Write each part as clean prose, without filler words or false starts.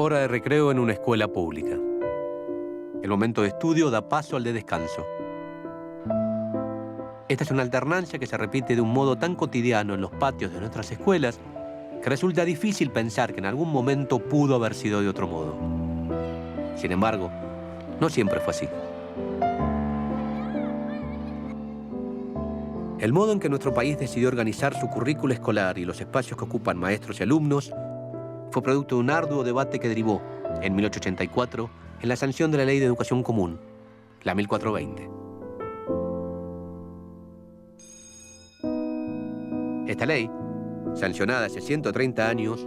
hora de recreo en una escuela pública. El momento de estudio da paso al de descanso. Esta es una alternancia que se repite de un modo tan cotidiano en los patios de nuestras escuelas que resulta difícil pensar que en algún momento pudo haber sido de otro modo. Sin embargo, no siempre fue así. El modo en que nuestro país decidió organizar su currículo escolar y los espacios que ocupan maestros y alumnos fue producto de un arduo debate que derivó, en 1884, en la sanción de la Ley de Educación Común, la 1420. Esta ley, sancionada hace 130 años,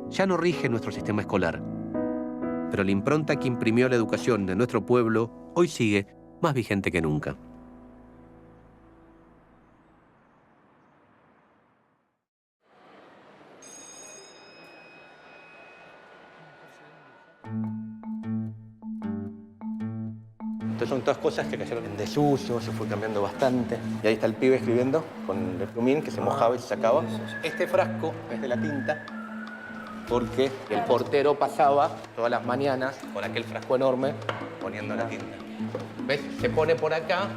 ya no rige nuestro sistema escolar, pero la impronta que imprimió la educación de nuestro pueblo hoy sigue más vigente que nunca. Entonces son todas cosas que cayeron en desuso, se fue cambiando bastante. Y ahí está el pibe escribiendo con el plumín que se mojaba y se sacaba. Este frasco es de la tinta porque el portero pasaba todas las mañanas con aquel frasco enorme poniendo la tinta. ¿Ves? Se pone por acá,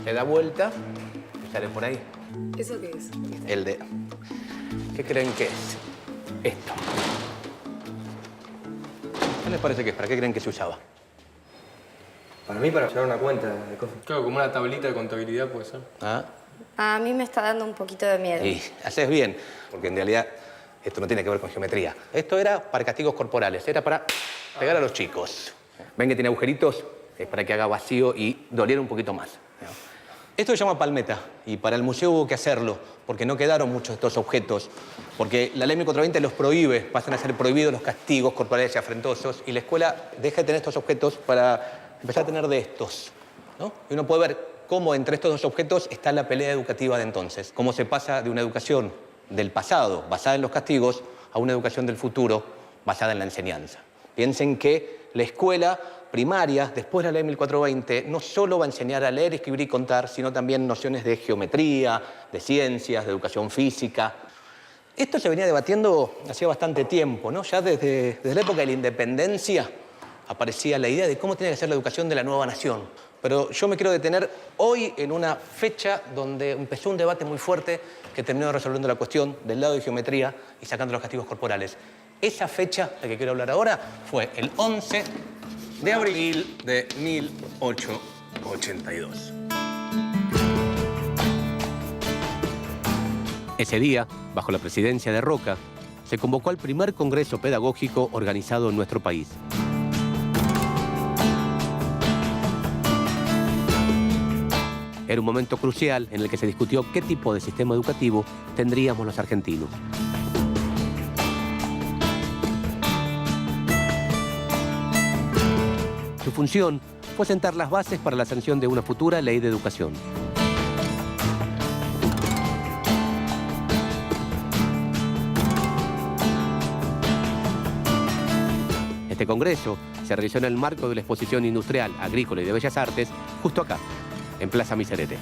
se da vuelta y sale por ahí. ¿Eso qué es? El de... ¿Qué creen que es? Esto. ¿Qué les parece que es? ¿Para qué creen que se usaba? Para mí, para llevar una cuenta de cosas. Claro, como una tablita de contabilidad puede ser. ¿Ah? A mí me está dando un poquito de miedo. Y haces bien, porque en realidad esto no tiene que ver con geometría. Esto era para castigos corporales, era para pegar a los chicos. Ven que tiene agujeritos, es para que haga vacío y doliera un poquito más. Esto se llama palmeta, y para el museo hubo que hacerlo, porque no quedaron muchos de estos objetos, porque la ley 1420 los prohíbe, pasan a ser prohibidos los castigos corporales y afrentosos, y la escuela deja de tener estos objetos para empezar a tener de estos, ¿no? Y uno puede ver cómo entre estos dos objetos está la pelea educativa de entonces, cómo se pasa de una educación del pasado, basada en los castigos, a una educación del futuro, basada en la enseñanza. Piensen que la escuela primaria, después de la ley 1420, no solo va a enseñar a leer, escribir y contar, sino también nociones de geometría, de ciencias, de educación física. Esto se venía debatiendo hacía bastante tiempo, ¿no? Ya desde la época de la independencia aparecía la idea de cómo tiene que ser la educación de la nueva nación. Pero yo me quiero detener hoy en una fecha donde empezó un debate muy fuerte que terminó resolviendo la cuestión del lado de geometría y sacando los castigos corporales. Esa fecha, la que quiero hablar ahora, fue el 11 de abril de 1882. Ese día, bajo la presidencia de Roca, se convocó al primer congreso pedagógico organizado en nuestro país. Era un momento crucial en el que se discutió qué tipo de sistema educativo tendríamos los argentinos. Su función fue sentar las bases para la sanción de una futura ley de educación. Este congreso se realizó en el marco de la Exposición Industrial, Agrícola y de Bellas Artes, justo acá, en Plaza Miserere.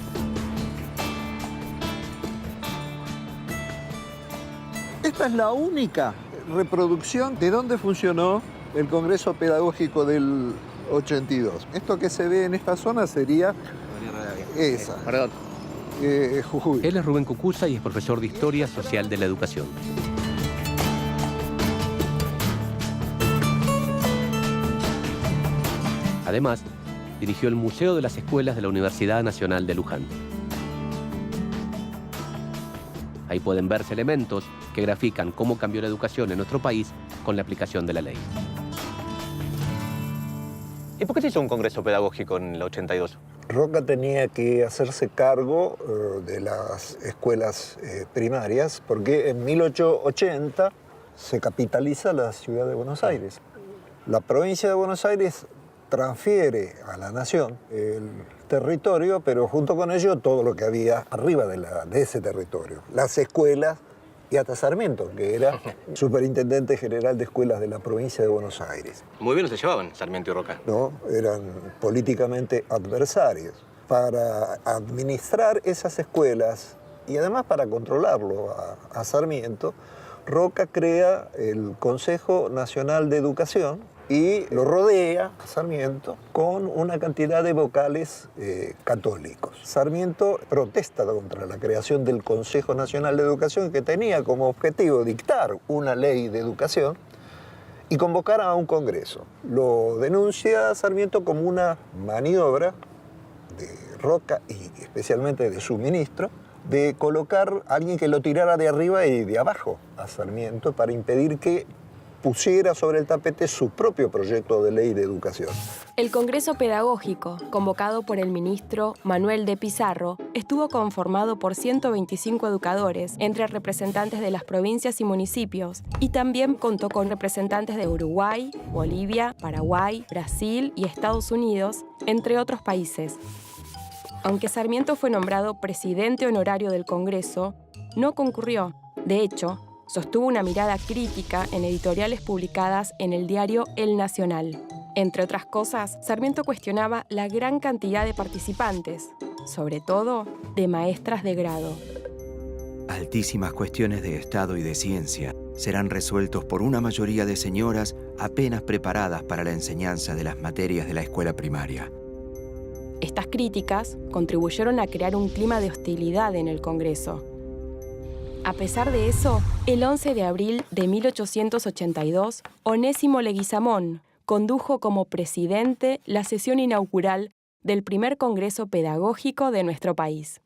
Esta es la única reproducción de dónde funcionó el Congreso Pedagógico del 82. Esto que se ve en esta zona sería esa. Perdón. Jujuy. Él es Rubén Cucuza y es profesor de Historia Social de la Educación. Además, dirigió el Museo de las Escuelas de la Universidad Nacional de Luján. Ahí pueden verse elementos que grafican cómo cambió la educación en nuestro país con la aplicación de la ley. ¿Y por qué se hizo un congreso pedagógico en el 82? Roca tenía que hacerse cargo de las escuelas primarias porque en 1880 se capitaliza la ciudad de Buenos Aires. La provincia de Buenos Aires transfiere a la nación el territorio, pero junto con ello todo lo que había arriba de ese territorio. Las escuelas y hasta Sarmiento, que era superintendente general de escuelas de la provincia de Buenos Aires. Muy bien se llevaban Sarmiento y Roca. ¿No? Eran políticamente adversarios. Para administrar esas escuelas y además para controlarlo a Sarmiento, Roca crea el Consejo Nacional de Educación y lo rodea a Sarmiento con una cantidad de vocales católicos. Sarmiento protesta contra la creación del Consejo Nacional de Educación, que tenía como objetivo dictar una ley de educación y convocar a un congreso. Lo denuncia Sarmiento como una maniobra de Roca y especialmente de su ministro, de colocar a alguien que lo tirara de arriba y de abajo a Sarmiento para impedir que pusiera sobre el tapete su propio proyecto de ley de educación. El Congreso Pedagógico, convocado por el ministro Manuel de Pizarro, estuvo conformado por 125 educadores, entre representantes de las provincias y municipios, y también contó con representantes de Uruguay, Bolivia, Paraguay, Brasil y Estados Unidos, entre otros países. Aunque Sarmiento fue nombrado presidente honorario del Congreso, no concurrió. De hecho, sostuvo una mirada crítica en editoriales publicadas en el diario El Nacional. Entre otras cosas, Sarmiento cuestionaba la gran cantidad de participantes, sobre todo de maestras de grado. Altísimas cuestiones de Estado y de ciencia serán resueltos por una mayoría de señoras apenas preparadas para la enseñanza de las materias de la escuela primaria. Estas críticas contribuyeron a crear un clima de hostilidad en el Congreso. A pesar de eso, el 11 de abril de 1882, Onésimo Leguizamón condujo como presidente la sesión inaugural del primer Congreso Pedagógico de nuestro país.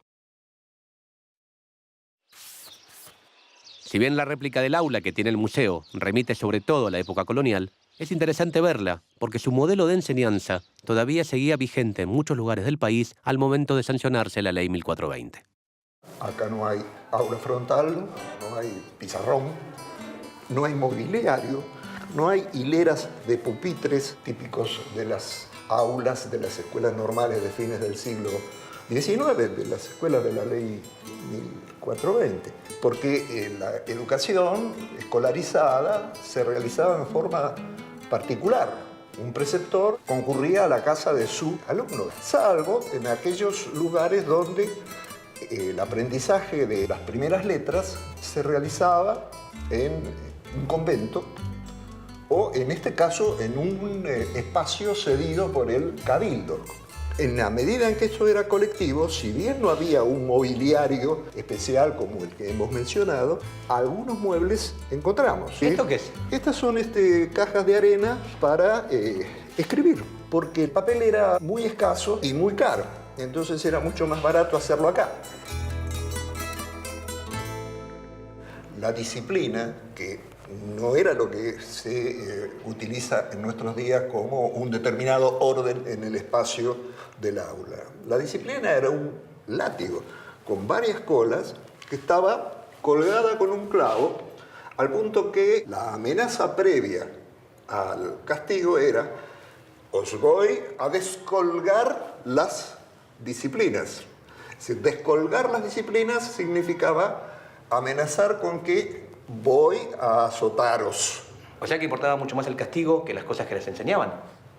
Si bien la réplica del aula que tiene el museo remite sobre todo a la época colonial, es interesante verla porque su modelo de enseñanza todavía seguía vigente en muchos lugares del país al momento de sancionarse la Ley 1420. Acá no hay aula frontal, no hay pizarrón, no hay mobiliario, no hay hileras de pupitres típicos de las aulas de las escuelas normales de fines del siglo XIX, de las escuelas de la Ley 1420, porque la educación escolarizada se realizaba en forma particular. Un preceptor concurría a la casa de su alumno, salvo en aquellos lugares donde el aprendizaje de las primeras letras se realizaba en un convento o, en este caso, en un espacio cedido por el cabildo. En la medida en que esto era colectivo, si bien no había un mobiliario especial como el que hemos mencionado, algunos muebles encontramos. ¿Esto qué es? Estas son cajas de arena para escribir, porque el papel era muy escaso y muy caro. Entonces era mucho más barato hacerlo acá. La disciplina, que no era lo que se utiliza en nuestros días como un determinado orden en el espacio del aula. La disciplina era un látigo con varias colas que estaba colgada con un clavo, al punto que la amenaza previa al castigo era: os voy a descolgar las disciplinas. Es decir, descolgar las disciplinas significaba amenazar con que voy a azotaros. O sea que importaba mucho más el castigo que las cosas que les enseñaban.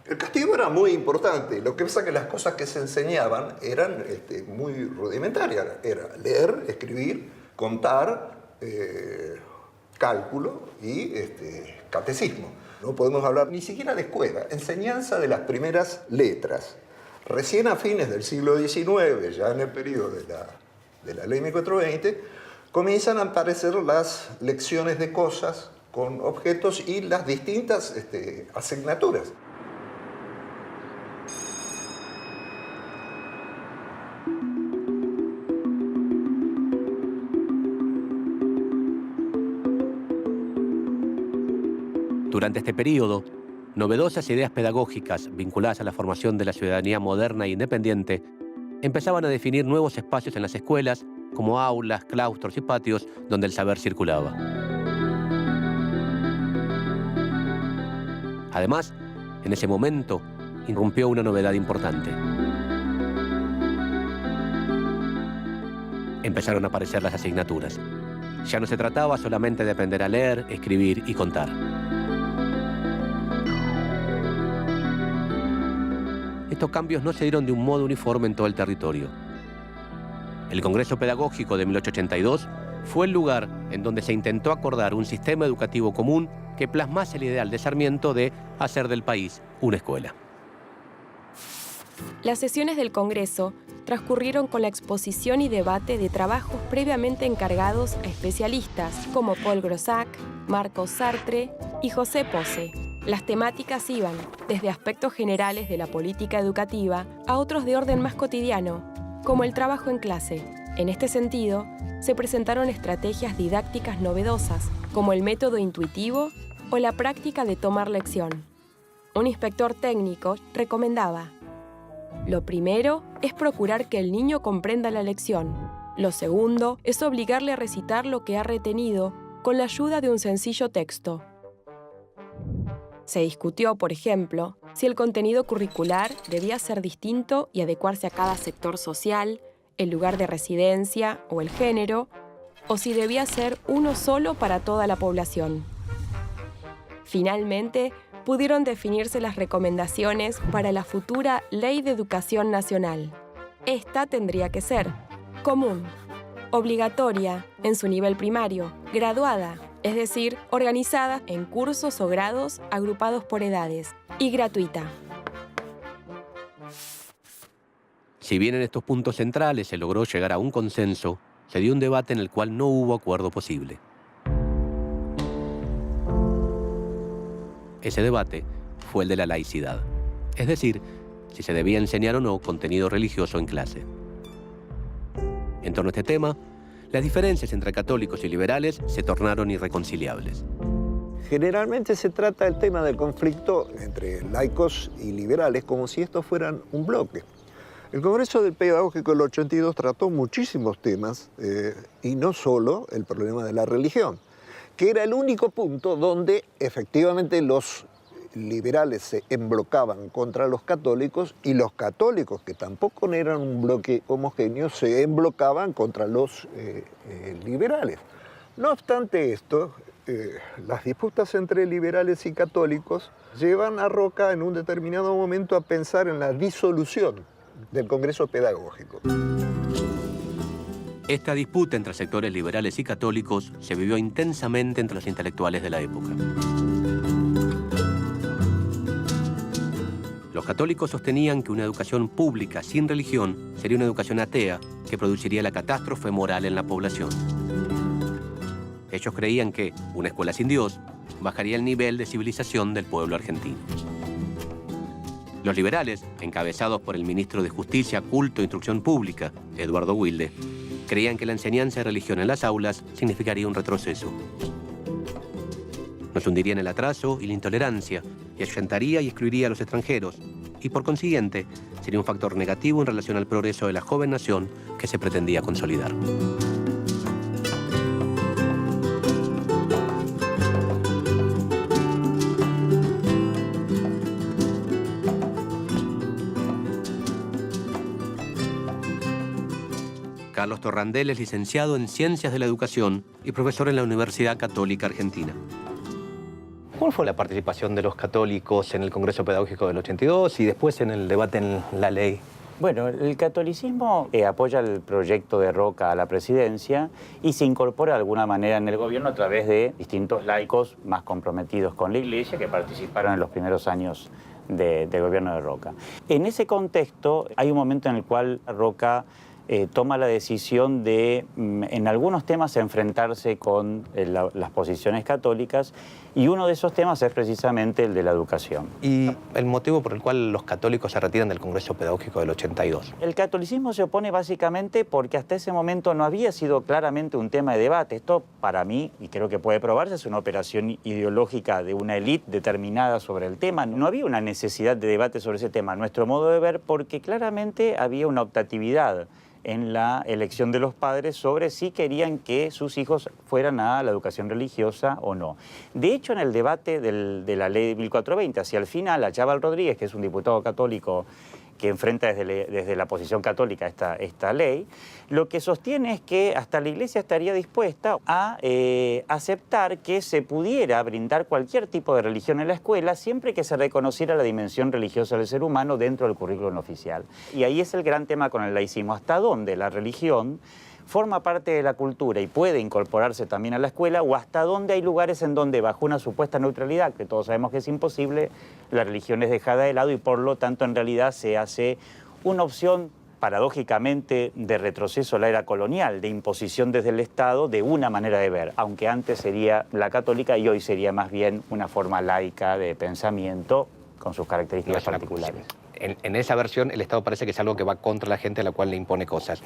El castigo era muy importante. Lo que pasa es que las cosas que se enseñaban eran muy rudimentarias. Era leer, escribir, contar, cálculo y catecismo. No podemos hablar ni siquiera de escuela. Enseñanza de las primeras letras. Recién a fines del siglo XIX, ya en el periodo de la Ley 1420, comienzan a aparecer las lecciones de cosas con objetos y las distintas asignaturas. Durante este periodo, novedosas ideas pedagógicas vinculadas a la formación de la ciudadanía moderna e independiente empezaban a definir nuevos espacios en las escuelas, como aulas, claustros y patios donde el saber circulaba. Además, en ese momento, irrumpió una novedad importante. Empezaron a aparecer las asignaturas. Ya no se trataba solamente de aprender a leer, escribir y contar. Estos cambios no se dieron de un modo uniforme en todo el territorio. El Congreso Pedagógico de 1882 fue el lugar en donde se intentó acordar un sistema educativo común que plasmase el ideal de Sarmiento de hacer del país una escuela. Las sesiones del Congreso transcurrieron con la exposición y debate de trabajos previamente encargados a especialistas como Paul Grossac, Marcos Sartre y José Posse. Las temáticas iban desde aspectos generales de la política educativa a otros de orden más cotidiano, como el trabajo en clase. En este sentido, se presentaron estrategias didácticas novedosas, como el método intuitivo o la práctica de tomar lección. Un inspector técnico recomendaba: lo primero es procurar que el niño comprenda la lección. Lo segundo es obligarle a recitar lo que ha retenido con la ayuda de un sencillo texto. Se discutió, por ejemplo, si el contenido curricular debía ser distinto y adecuarse a cada sector social, el lugar de residencia o el género, o si debía ser uno solo para toda la población. Finalmente, pudieron definirse las recomendaciones para la futura Ley de Educación Nacional. Esta tendría que ser común, obligatoria en su nivel primario, graduada, es decir, organizada en cursos o grados agrupados por edades, y gratuita. Si bien en estos puntos centrales se logró llegar a un consenso, se dio un debate en el cual no hubo acuerdo posible. Ese debate fue el de la laicidad, es decir, si se debía enseñar o no contenido religioso en clase. En torno a este tema, las diferencias entre católicos y liberales se tornaron irreconciliables. Generalmente se trata el tema del conflicto entre laicos y liberales como si estos fueran un bloque. El Congreso del Pedagógico del 82 trató muchísimos temas y no solo el problema de la religión, que era el único punto donde efectivamente los liberales se emblocaban contra los católicos y los católicos, que tampoco no eran un bloque homogéneo, se emblocaban contra los liberales. No obstante esto, las disputas entre liberales y católicos llevan a Roca en un determinado momento a pensar en la disolución del Congreso Pedagógico. Esta disputa entre sectores liberales y católicos se vivió intensamente entre los intelectuales de la época. Los católicos sostenían que una educación pública sin religión sería una educación atea que produciría la catástrofe moral en la población. Ellos creían que una escuela sin Dios bajaría el nivel de civilización del pueblo argentino. Los liberales, encabezados por el ministro de Justicia, Culto e Instrucción Pública, Eduardo Wilde, creían que la enseñanza de religión en las aulas significaría un retroceso. Nos hundiría en el atraso y la intolerancia, y ahuyentaría y excluiría a los extranjeros, y por consiguiente sería un factor negativo en relación al progreso de la joven nación que se pretendía consolidar. Carlos Torrandel es licenciado en Ciencias de la Educación y profesor en la Universidad Católica Argentina. ¿Cuál fue la participación de los católicos en el Congreso Pedagógico del 82 y después en el debate en la ley? Bueno, el catolicismo apoya el proyecto de Roca a la presidencia y se incorpora de alguna manera en el gobierno a través de distintos laicos más comprometidos con la Iglesia que participaron en los primeros años del gobierno de Roca. En ese contexto hay un momento en el cual Roca toma la decisión de, en algunos temas, enfrentarse con las posiciones católicas, y uno de esos temas es precisamente el de la educación. ¿Y el motivo por el cual los católicos se retiran del Congreso Pedagógico del 82? El catolicismo se opone básicamente porque hasta ese momento no había sido claramente un tema de debate. Esto, para mí, y creo que puede probarse, es una operación ideológica de una élite determinada sobre el tema. No había una necesidad de debate sobre ese tema, a nuestro modo de ver, porque claramente había una optatividad en la elección de los padres sobre si querían que sus hijos fueran a la educación religiosa o no. De hecho, en el debate de la ley de 1420, hacia el final, a Chaval Rodríguez, que es un diputado católico que enfrenta desde la posición católica esta ley, lo que sostiene es que hasta la Iglesia estaría dispuesta a aceptar que se pudiera brindar cualquier tipo de religión en la escuela siempre que se reconociera la dimensión religiosa del ser humano dentro del currículum oficial. Y ahí es el gran tema con el laicismo, hasta dónde la religión forma parte de la cultura y puede incorporarse también a la escuela, o hasta dónde hay lugares en donde, bajo una supuesta neutralidad, que todos sabemos que es imposible, la religión es dejada de lado y por lo tanto en realidad se hace una opción paradójicamente de retroceso a la era colonial, de imposición desde el Estado de una manera de ver, aunque antes sería la católica y hoy sería más bien una forma laica de pensamiento con sus características particulares. En esa versión el Estado parece que es algo que va contra la gente a la cual le impone cosas.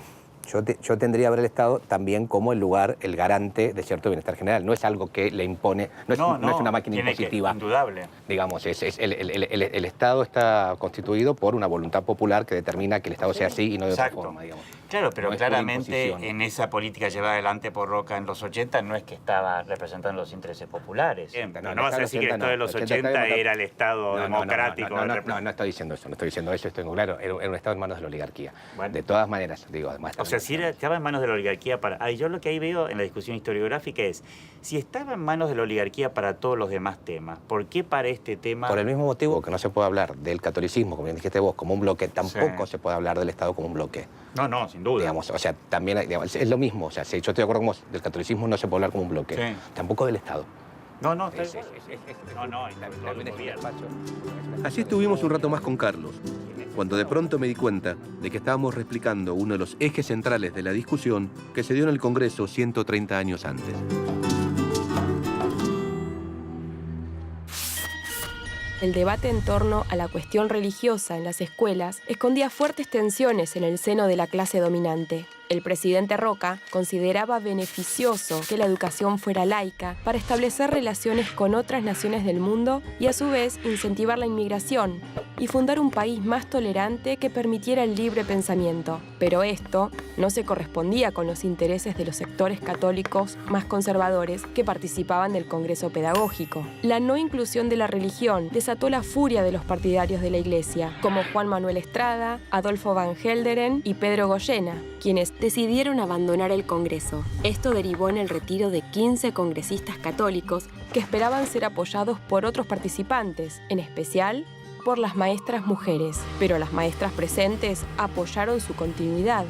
Yo tendría a ver el Estado también como el lugar, el garante de cierto bienestar general. No es algo que le impone, no es una máquina impositiva. Indudable. Digamos, el Estado está constituido por una voluntad popular que determina que el Estado sea así y no de otra forma, digamos. Claro, pero no claramente en esa política llevada adelante por Roca en los 80 no es que estaba representando los intereses populares. No vas a decir que el Estado de los 80 era el Estado democrático. No estoy diciendo eso, no estoy diciendo eso, estoy claro. Era un Estado en manos de la oligarquía. Bueno. De todas maneras, digo, además. O sea, si estaba en manos de la oligarquía para... yo lo que ahí veo en la discusión historiográfica es, si estaba en manos de la oligarquía para todos los demás temas, ¿por qué para este tema...? Por el mismo motivo que no se puede hablar del catolicismo, como bien dijiste vos, como un bloque, tampoco se puede hablar del Estado como un bloque. No, sin duda. Digamos, o sea, también digamos, es lo mismo. O sea, si yo estoy de acuerdo con vos, del catolicismo no se puede hablar como un bloque. Tampoco del Estado. Así estuvimos un rato más con Carlos, cuando de pronto me di cuenta de que estábamos replicando uno de los ejes centrales de la discusión que se dio en el Congreso 130 años antes. El debate en torno a la cuestión religiosa en las escuelas escondía fuertes tensiones en el seno de la clase dominante. El presidente Roca consideraba beneficioso que la educación fuera laica para establecer relaciones con otras naciones del mundo y a su vez incentivar la inmigración y fundar un país más tolerante que permitiera el libre pensamiento. Pero esto no se correspondía con los intereses de los sectores católicos más conservadores que participaban del Congreso Pedagógico. La no inclusión de la religión desató la furia de los partidarios de la Iglesia, como Juan Manuel Estrada, Adolfo Van Gelderen y Pedro Goyena, quienes decidieron abandonar el Congreso. Esto derivó en el retiro de 15 congresistas católicos que esperaban ser apoyados por otros participantes, en especial por las maestras mujeres. Pero las maestras presentes apoyaron su continuidad.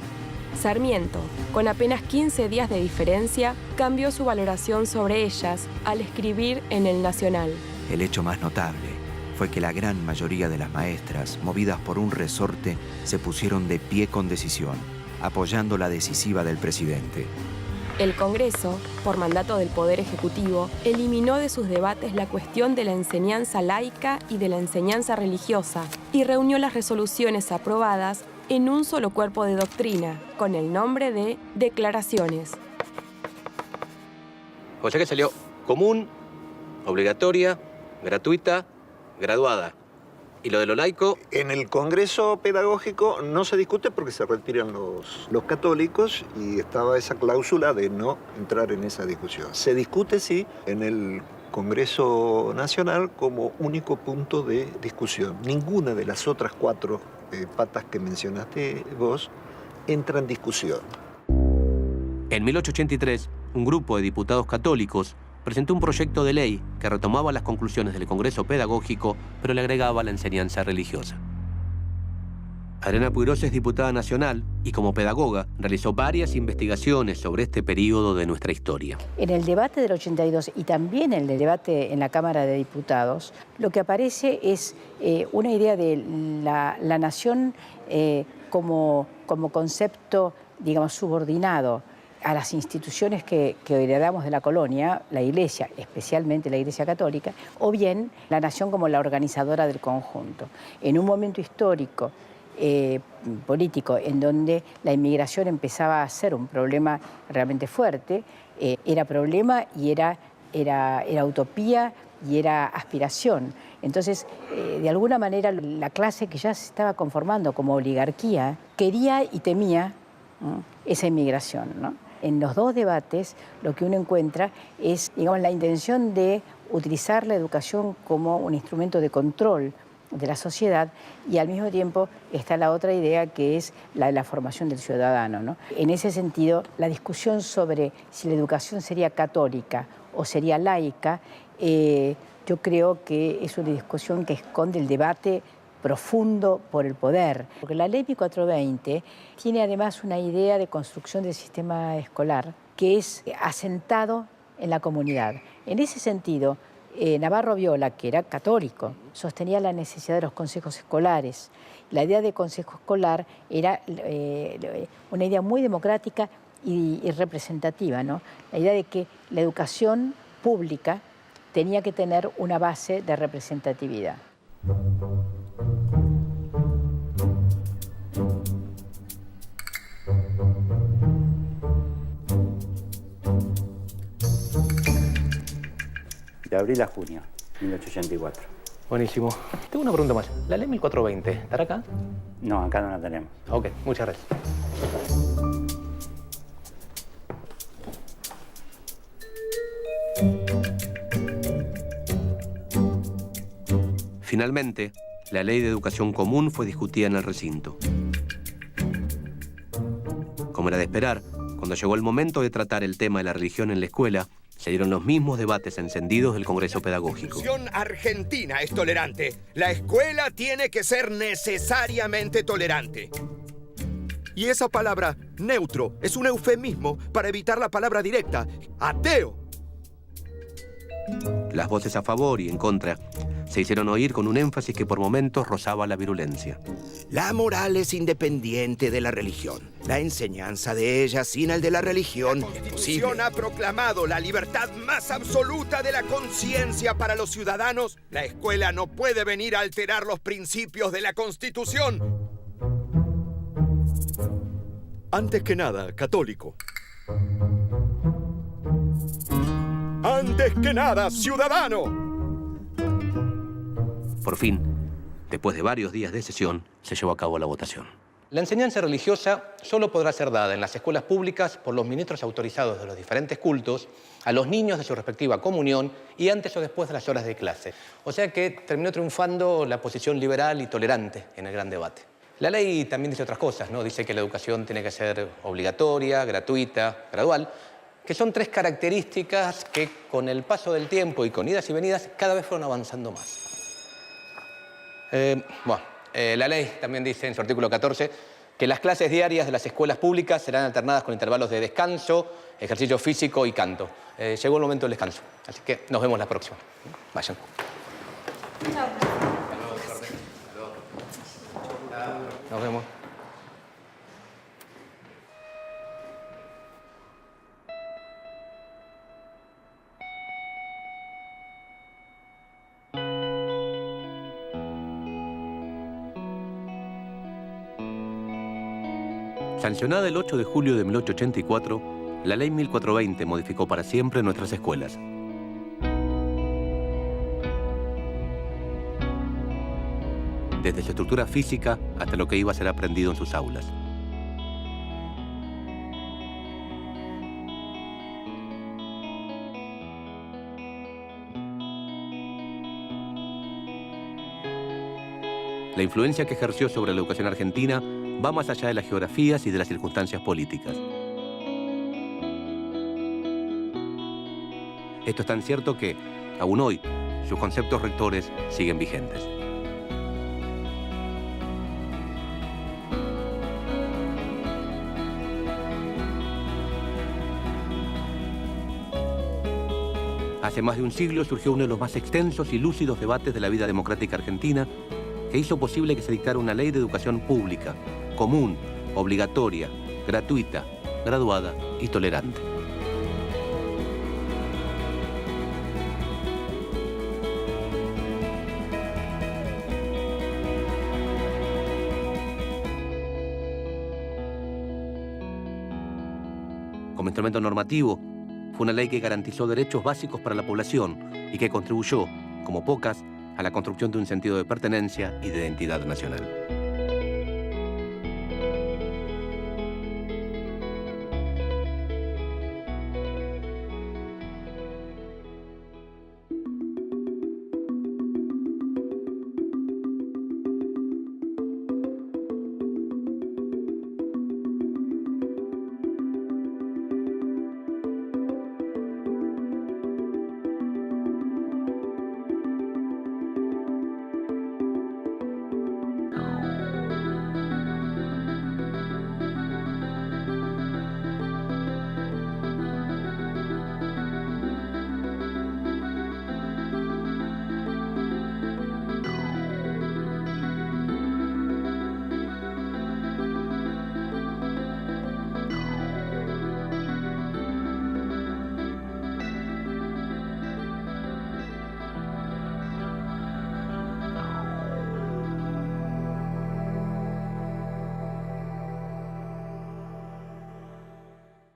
Sarmiento, con apenas 15 días de diferencia, cambió su valoración sobre ellas al escribir en El Nacional. El hecho más notable fue que la gran mayoría de las maestras, movidas por un resorte, se pusieron de pie con decisión, apoyando la decisiva del presidente. El Congreso, por mandato del Poder Ejecutivo, eliminó de sus debates la cuestión de la enseñanza laica y de la enseñanza religiosa y reunió las resoluciones aprobadas en un solo cuerpo de doctrina, con el nombre de Declaraciones. O sea que salió común, obligatoria, gratuita, graduada. ¿Y lo de lo laico? En el Congreso Pedagógico no se discute porque se retiran los católicos y estaba esa cláusula de no entrar en esa discusión. Se discute, sí, en el Congreso Nacional como único punto de discusión. Ninguna de las otras 4 patas que mencionaste vos entra en discusión. En 1883, un grupo de diputados católicos presentó un proyecto de ley que retomaba las conclusiones del Congreso Pedagógico, pero le agregaba la enseñanza religiosa. Adriana Puigros es diputada nacional y como pedagoga realizó varias investigaciones sobre este periodo de nuestra historia. En el debate del 82 y también en el debate en la Cámara de Diputados, lo que aparece es una idea de la nación como concepto, digamos, subordinado a las instituciones que heredamos de la colonia, la Iglesia, especialmente la Iglesia Católica, o bien la nación como la organizadora del conjunto. En un momento histórico, político, en donde la inmigración empezaba a ser un problema realmente fuerte, era problema y era utopía y era aspiración. Entonces, de alguna manera, la clase que ya se estaba conformando como oligarquía quería y temía esa inmigración, ¿no? En los 2 debates lo que uno encuentra es, digamos, la intención de utilizar la educación como un instrumento de control de la sociedad y al mismo tiempo está la otra idea que es la de la formación del ciudadano, ¿no? En ese sentido, la discusión sobre si la educación sería católica o sería laica, yo creo que es una discusión que esconde el debate profundo por el poder. Porque la ley 1420 tiene además una idea de construcción del sistema escolar que es asentado en la comunidad. En ese sentido, Navarro Viola, que era católico, sostenía la necesidad de los consejos escolares. La idea de consejo escolar era una idea muy democrática y representativa, ¿no? La idea de que la educación pública tenía que tener una base de representatividad. De abril a junio, 1884. Buenísimo. Tengo una pregunta más. ¿La ley 1420 estará acá? No, acá no la tenemos. Ok, muchas gracias. Finalmente, la Ley de Educación Común fue discutida en el recinto. Como era de esperar, cuando llegó el momento de tratar el tema de la religión en la escuela, se dieron los mismos debates encendidos del Congreso Pedagógico. La Constitución argentina es tolerante. La escuela tiene que ser necesariamente tolerante. Y esa palabra, neutro, es un eufemismo para evitar la palabra directa, ateo. Las voces a favor y en contra se hicieron oír con un énfasis que por momentos rozaba la virulencia. La moral es independiente de la religión. La enseñanza de ella sin el de la religión. La Constitución ha proclamado la libertad más absoluta de la conciencia para los ciudadanos. La escuela no puede venir a alterar los principios de la Constitución. Antes que nada, católico. Antes que nada, ciudadano. Por fin, después de varios días de sesión, se llevó a cabo la votación. La enseñanza religiosa solo podrá ser dada en las escuelas públicas por los ministros autorizados de los diferentes cultos, a los niños de su respectiva comunión y antes o después de las horas de clase. O sea que terminó triunfando la posición liberal y tolerante en el gran debate. La ley también dice otras cosas, ¿no? Dice que la educación tiene que ser obligatoria, gratuita, gradual, que son tres características que con el paso del tiempo y con idas y venidas cada vez fueron avanzando más. La ley también dice en su artículo 14 que las clases diarias de las escuelas públicas serán alternadas con intervalos de descanso, ejercicio físico y canto. Llegó el momento del descanso, así que nos vemos la próxima. Vayan. Nos vemos. Sancionada el 8 de julio de 1884, la Ley 1420 modificó para siempre nuestras escuelas. Desde su estructura física hasta lo que iba a ser aprendido en sus aulas. La influencia que ejerció sobre la educación argentina va más allá de las geografías y de las circunstancias políticas. Esto es tan cierto que, aún hoy, sus conceptos rectores siguen vigentes. Hace más de un siglo surgió uno de los más extensos y lúcidos debates de la vida democrática argentina, que hizo posible que se dictara una ley de educación pública, común, obligatoria, gratuita, graduada y tolerante. Como instrumento normativo, fue una ley que garantizó derechos básicos para la población y que contribuyó, como pocas, a la construcción de un sentido de pertenencia y de identidad nacional.